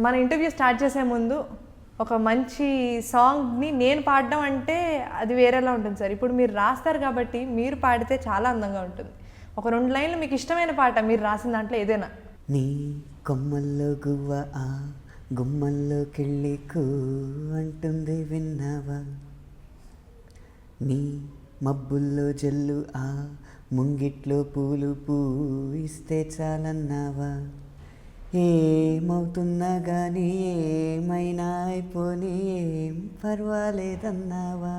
మన interview start చేసే ముందు ఒక మంచి సాంగ్ని నేను పాడడం అంటే అది వేరేలా ఉంటుంది సార్. ఇప్పుడు మీరు రాస్తారు కాబట్టి మీరు పాడితే చాలా అందంగా ఉంటుంది. ఒక 2 లైన్లు మీకు ఇష్టమైన పాట మీరు రాసిన దాంట్లో ఏదైనా. నీ కొమ్మల్లో గువ్వ ఆ గుమ్మల్లో కిళ్ళికు అంటుంది విన్నావా, నీ మబ్బుల్లో జల్లు ఆ ముంగిట్లో పూలు పూయిస్తే చాలన్నావా, ఏమవుతున్నా కానీ ఏమైనా అయిపోని ఏం పర్వాలేదన్నావా,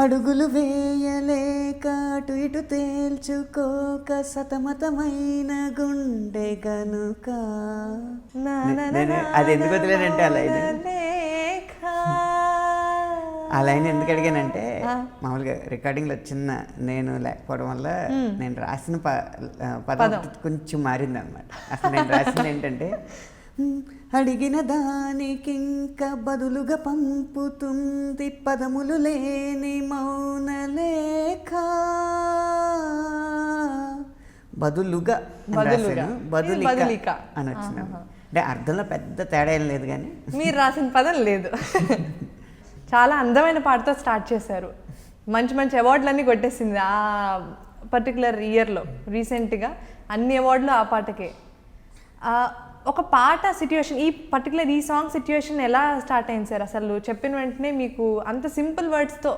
అడుగులు వేయలేక అటు ఇటు తేల్చుకోక సతమతమైన గుండె గనుక. అది ఎందుకు వదిలేనంటే ఆ లైన్ ఎందుకు అడిగానంటే మామూలుగా రికార్డింగ్లో చిన్న నేను లేకపోవడం వల్ల నేను రాసిన పదం కొంచెం మారింది అనమాట. అసలు నేను రాసింది ఏంటంటే, అడిగిన దానికి ఇంకా బదులుగా పంపుతుంది పదములు లేని మౌన లేఖ, బదులుగా బదులిక అని వచ్చిన. అంటే అర్థంలో పెద్ద తేడా ఏం లేదు, కానీ మీరు రాసిన పదం లేదు. చాలా అందమైన పాటతో స్టార్ట్ చేశారు. మంచి మంచి అవార్డులన్నీ కొట్టేసింది ఆ పర్టికులర్ ఇయర్లో. రీసెంట్గా అన్ని అవార్డులు ఆ పాటకే. ఒక పాట సిట్యుయేషన్, ఈ సాంగ్ సిట్యుయేషన్ ఎలా స్టార్ట్ అయింది సార్? అసలు చెప్పిన వెంటనే మీకు అంత సింపుల్ వర్డ్స్తో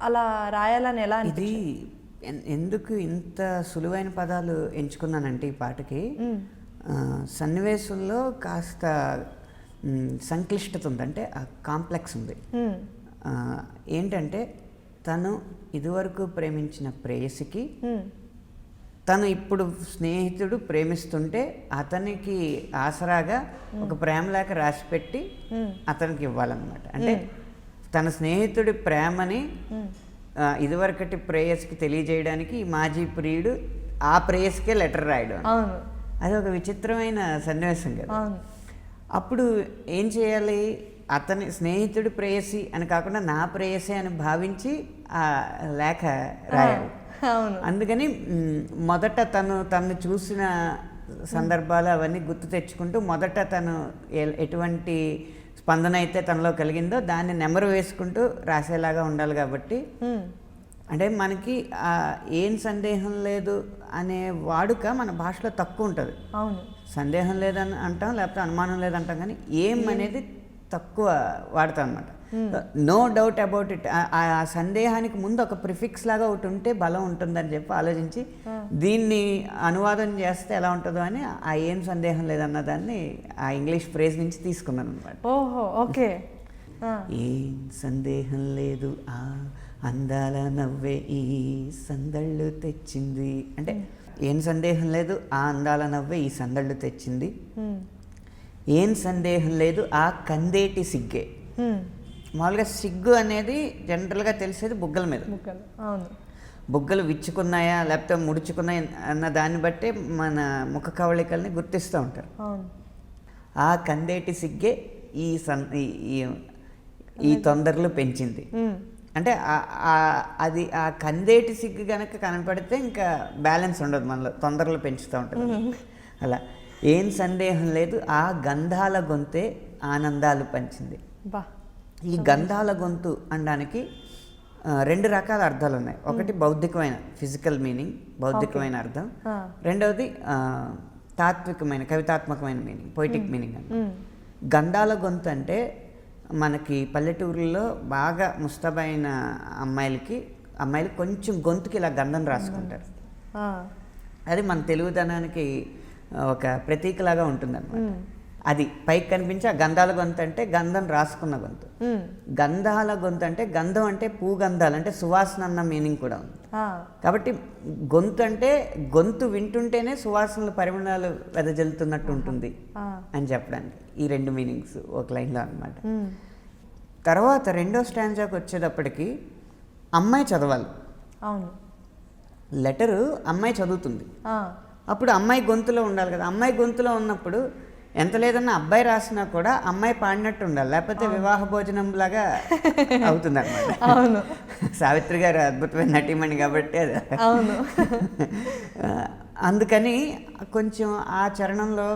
అలా రాయాలని ఎలా? ఇది ఎందుకు ఇంత సులువైన పదాలు ఎంచుకున్నానంటే ఈ పాటకి, సన్నివేశంలో కాస్త సంక్లిష్టత ఉంది, అంటే కాంప్లెక్స్ ఉంది. ఏంటంటే తను ఇదివరకు ప్రేమించిన ప్రేయసికి తను ఇప్పుడు స్నేహితుడు ప్రేమిస్తుంటే అతనికి ఆసరాగా ఒక ప్రేమలేఖ రాసిపెట్టి అతనికి ఇవ్వాలన్నమాట. అంటే తన స్నేహితుడి ప్రేమని ఇదివరకటి ప్రేయసికి తెలియజేయడానికి ఈ మాజీ ప్రియుడు ఆ ప్రేయసికే లెటర్ రాయడం. అది ఒక విచిత్రమైన సన్నివేశం కదా. అప్పుడు ఏం చేయాలి, అతని స్నేహితుడి ప్రేయసి అని కాకుండా నా ప్రేయసి అని భావించి ఆ లేఖ రాయాలి. అందుకని మొదట తను చూసిన సందర్భాలు అవన్నీ గుర్తు తెచ్చుకుంటూ మొదట తను ఎటువంటి స్పందన అయితే తనలో కలిగిందో దాన్ని నెమరు వేసుకుంటూ రాసేలాగా ఉండాలి. కాబట్టి అంటే మనకి ఏం సందేహం లేదు అనే వాడుక మన భాషలో తక్కువ ఉంటుంది. సందేహం లేదని అంటాం, లేకపోతే అనుమానం లేదంటాం, కానీ ఏం అనేది తక్కువ వాడతాం అనమాట. నో డౌట్ అబౌట్ ఇట్, ఆ సందేహానికి ముందు ఒక ప్రిఫిక్స్ లాగా ఒకటి ఉంటే బలం ఉంటుందని చెప్పి ఆలోచించి దీన్ని అనువాదం చేస్తే ఎలా ఉంటుందో అని ఆ ఏం సందేహం లేదన్న దాన్ని ఆ ఇంగ్లీష్ ఫ్రేజ్ నుంచి తీసుకున్నాను అనమాట. ఓహో, ఓకే. ఏం సందేహం లేదు ఆ అందాల నవ్వే ఈ సందళ్ళు తెచ్చింది, అంటే ఏం సందేహం లేదు ఆ అందాల నవ్వే ఈ సందళ్ళు తెచ్చింది, ఏం సందేహం లేదు ఆ కందేటి సిగ్గే. మామూలుగా సిగ్గు అనేది జనరల్గా తెలిసేది బుగ్గల మీద. బుగ్గలు విచ్చుకున్నాయా లేకపోతే ముడుచుకున్నాయా అన్న దాన్ని బట్టే మన ముఖ కవళికల్ని గుర్తిస్తూ ఉంటారు. ఆ కందేటి సిగ్గే ఈ తొందరలు పెంచింది అంటే అది ఆ కందేటి సిగ్గు కనుక కనపడితే ఇంకా బ్యాలెన్స్ ఉండదు, మనలో తొందరలు పెంచుతూ ఉంటుంది. అలా ఏం సందేహం లేదు ఆ గంధాల గొంతే ఆనందాలు పంచింది. ఈ గంధాల గొంతు అనడానికి 2 రకాల అర్థాలు ఉన్నాయి. ఒకటి బౌద్ధికమైన ఫిజికల్ మీనింగ్, బౌద్ధికమైన అర్థం. రెండవది తాత్వికమైన కవితాత్మకమైన మీనింగ్, పొయిటిక్ మీనింగ్ అని. గంధాల గొంతు అంటే మనకి పల్లెటూరులో బాగా ముస్తబైన అమ్మాయిలు కొంచెం గొంతుకి ఇలా గంధం రాసుకుంటారు. అది మన తెలుగుదనానికి ఒక ప్రతీకలాగా ఉంటుందన్నమాట. అది పైకి కనిపించే ఆ గంధాల గొంతు అంటే గంధం రాసుకున్న గొంతు. గంధాల గొంతు అంటే గంధం అంటే పూగంధాలు అంటే సువాసన అన్న మీనింగ్ కూడా ఉంది. కాబట్టి గొంతు అంటే గొంతు వింటుంటేనే సువాసనలు పరిమళాలు వెదజల్లుతున్నట్టు ఉంటుంది అని చెప్పడానికి ఈ 2 మీనింగ్స్ ఒక లైన్లో అనమాట. తర్వాత 2వ స్టాంజాకి వచ్చేటప్పటికి అమ్మాయి చదవాలి. లెటరు అమ్మాయి చదువుతుంది. అప్పుడు అమ్మాయి గొంతులో ఉండాలి కదా. అమ్మాయి గొంతులో ఉన్నప్పుడు ఎంత లేదన్నా అబ్బాయి రాసినా కూడా అమ్మాయి పాడినట్టు ఉండాలి, లేకపోతే వివాహ భోజనం లాగా అవుతుంది అనమాట. అవును, సావిత్రి గారు అద్భుతమైన నటీమణి కాబట్టి అది. అవును. అందుకని కొంచెం ఆ చరణంలో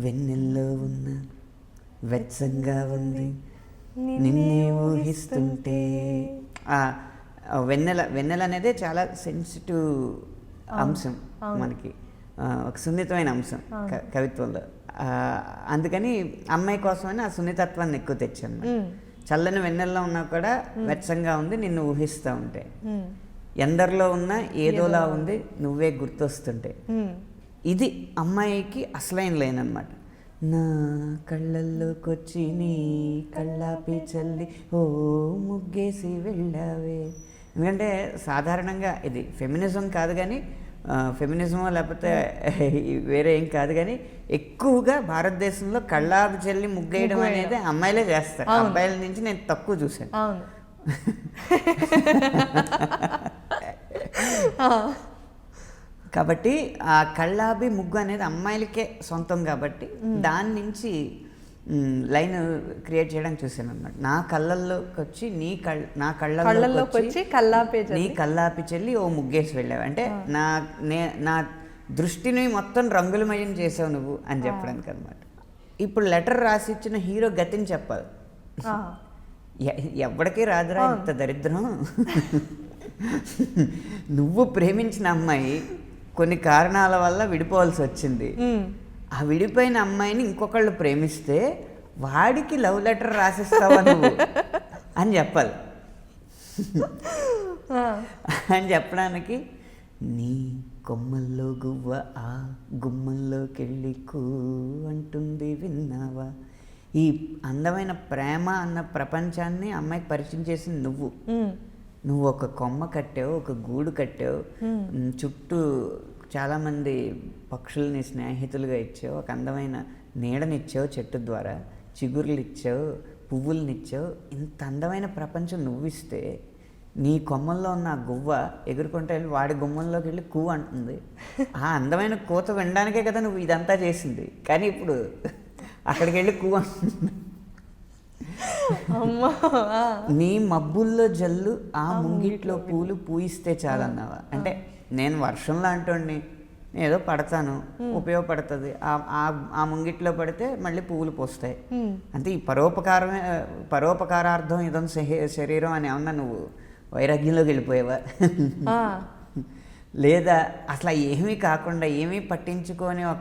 వెన్నెల్లో ఉన్న వెచ్చంగా ఉంది నిన్నే ఊహిస్తుంటే. ఆ వెన్నెల అనేది చాలా సెన్సిటివ్ అంశం మనకి, ఒక సున్నితమైన అంశం కవిత్వంలో. అందుకని అమ్మాయి కోసమని ఆ సున్నితత్వాన్ని ఎక్కువ తెచ్చాను. చల్లని వెన్నెల్లో ఉన్నా కూడా వెచ్చంగా ఉంది నిన్ను ఊహిస్తూ ఉంటే, ఎందరిలో ఉన్నా ఏదోలా ఉంది నువ్వే గుర్తొస్తుంటే. ఇది అమ్మాయికి అసలైన లైన్ అనమాట. నా కళ్ళల్లోకొచ్చి నీ కళ్ళాపి చల్లి ఓ ముగ్గేసి వెళ్ళావే. ఎందుకంటే సాధారణంగా ఇది ఫెమినిజం కాదు కానీ, ఫెమినిజమో లేకపోతే వేరే ఏం కాదు కానీ, ఎక్కువగా భారతదేశంలో కళ్ళాపి చల్లి ముగ్గేయడం అనేది అమ్మాయిలే చేస్తారు. అబ్బాయిల నుంచి నేను తక్కువ చూశాను. కాబట్టి ఆ కళ్ళాపి ముగ్గు అనేది అమ్మాయిలకే సొంతం కాబట్టి దాని నుంచి లైన్ క్రియేట్ చేయడానికి చూశాను అన్నమాట. నా కళ్ళల్లోకి వచ్చి నా కళ్ళల్లోకి వచ్చి నీ కళ్ళాపి చెల్లి ఓ ముగ్గేసి వెళ్ళావు అంటే నా దృష్టిని మొత్తం రంగులమయం చేసావు నువ్వు అని చెప్పడానికి అనమాట. ఇప్పుడు లెటర్ రాసి ఇచ్చిన హీరో గతిని చెప్పాలి. ఎవరికీ రాదురా ఇంత దరిద్రం. నువ్వు ప్రేమించిన అమ్మాయి కొన్ని కారణాల వల్ల విడిపోవాల్సి వచ్చింది. ఆ విడిపోయిన అమ్మాయిని ఇంకొకళ్ళు ప్రేమిస్తే వాడికి లవ్ లెటర్ రాసిస్తావా నువ్వు అని చెప్పాలి. అని చెప్పడానికి నీ కొమ్మల్లో గువ్వ ఆ గుమ్మంలోకెళ్ళి కూ అంటుంది విన్నావా. ఈ అందమైన ప్రేమ అన్న ప్రపంచాన్ని అమ్మాయికి పరిచయం చేసింది నువ్వు ఒక కొమ్మ కట్టావు, ఒక గూడు కట్టావు, చుట్టూ చాలామంది పక్షుల్ని స్నేహితులుగా ఇచ్చావు, ఒక అందమైన నీడనిచ్చావు, చెట్టు ద్వారా చిగురులు ఇచ్చావు, పువ్వుల్ని ఇచ్చావు. ఇంత అందమైన ప్రపంచం నువ్వు ఇస్తే నీ కొమ్మల్లో ఉన్న ఆ గువ్వ ఎగురుకుంటూ వెళ్ళి వాడి గుమ్మంలోకి వెళ్ళి కూ అంటుంది. ఆ అందమైన కూత వినడానికే కదా నువ్వు ఇదంతా చేసింది. కానీ ఇప్పుడు అక్కడికి వెళ్ళి కూ అంటుంది. నీ మబ్బుల్లో జల్లు ఆ ముంగిట్లో పూలు పూయిస్తే చాలన్నావా. అంటే నేను వర్షంలో అంటోండి ఏదో పడతాను, ఉపయోగపడుతుంది, ఆ ముంగిట్లో పడితే మళ్ళీ పువ్వులు పోస్తాయి అంటే ఈ పరోపకారార్థం ఇదం శరీరం అని ఏమన్నా నువ్వు వైరాగ్యంలోకి వెళ్ళిపోయావా? లేదా అసలు ఏమీ కాకుండా ఏమీ పట్టించుకొని ఒక